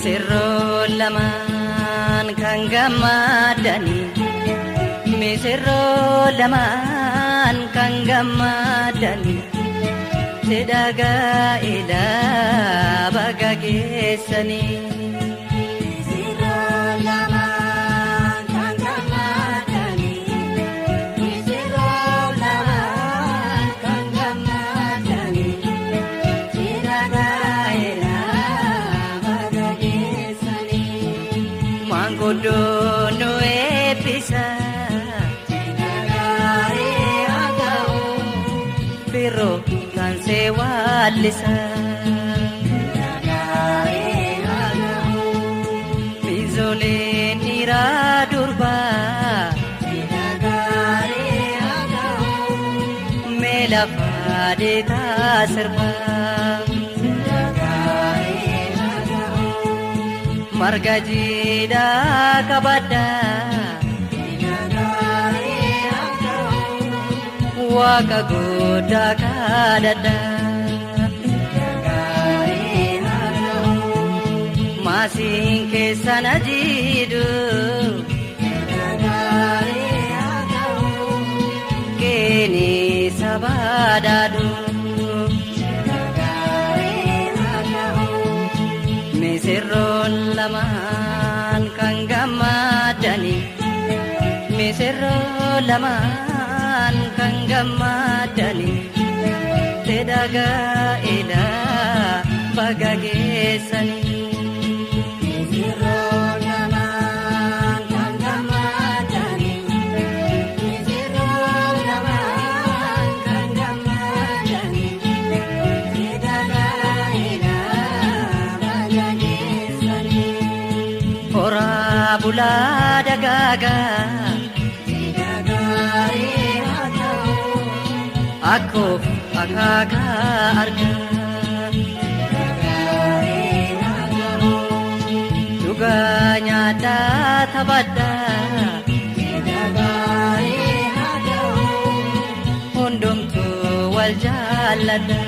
Misirroo lamaan kan gammadani, misirroo lamaan kan gammadani, sedaagaa ilaa baga geessanii. Dono episa Nagare agao Pero kan sewalisa Nagare agao Mizole nira durba Nagare agao Mela padeta serba Marga jida kabada Nagare agao Waka goda kadada Nagare agao Masing kesana jidu Nagare agao Kini sabadadu Misirroo lamaan kan gammadani, misirroo lamaan kan gammadani, sedaagaa ilaa baga geessanii. Misirroo lamaan kan gammadani, misirroo lamaan kan gammadani, sedaagaa ilaa Ora bula dagaga Nagare agao Aku agaga arga Nagare agao Juga nyata tabada Nagare agao Undum tu wal jalada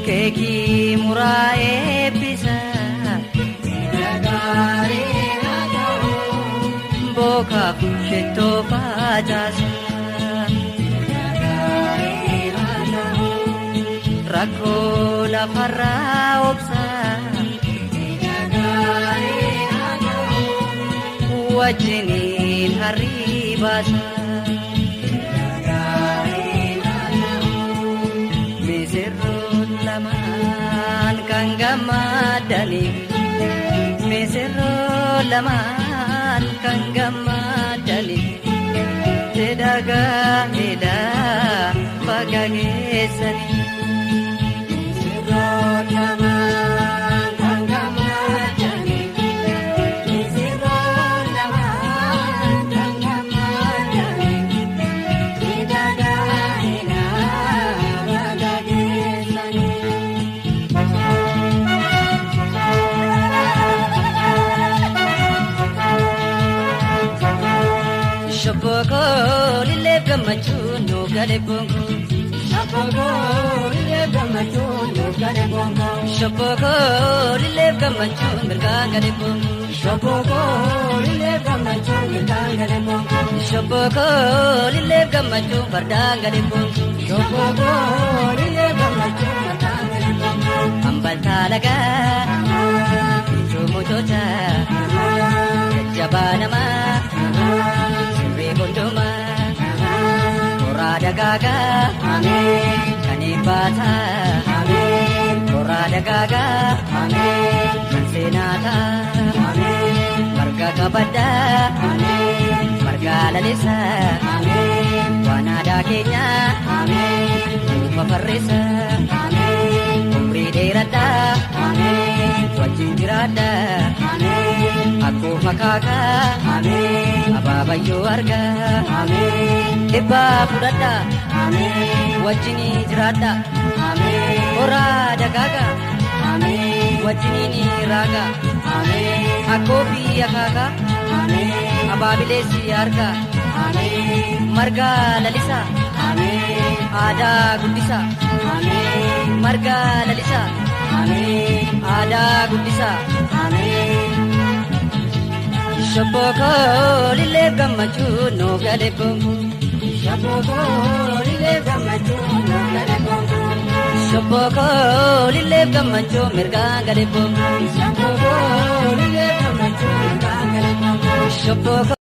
Keki murae bisa Nagare agao Boka sheto pajasa Nagare agao Rako la farra obsa Nagare agao Wajinin hari basa Lamaan kan gammadani, misirroo lamaan kan gammadani, sedaagaa ilaa baga geessanii. Misirroo lamaan kan gammadani, misirroo lamaan kan gammadani, sedaagaa ilaa baga geessanii. Shopoko lile gamachu no gale bongo Shopoko lile gamachu no gale bongo Shopoko lile gamachu mirga gale bongo Shopoko lile gamachu mirga gale bongo Shopoko lile gamachu barda gale bongo Shopoko lile gamachu barda gale bongo Ambal talaga Jomojoja Jabanama Kondoma, Ora dagaga, Amen. Kanibata, Amen. Ora dagaga, Amen. Kansenata, Amen. Marga kabada, Amen. Marga lalisa, Amen. Wanada kenya, Amen. Upa parisa, Amen. Umri derada, Amen. Wajin dirada, Amen. Aku makaka, Amen. Ababayyo arga, Amen. Ibba fudhadha, Amen. Wajjini jiraadha, Amen. Ora dagaga, Amen. Wajjini raga, Amen. Akkoo fi akaakaa, Amen. Abaabileessi arga, marga lalisa ada gudisa marga lalisa ada gudisa Shopoko lile gamachu no gale bongo Shopoko lile gamachu no gale bongo Shopoko lile gamachu mirga gale bongo Shopoko lile gamachu mirga gale bongo Shopoko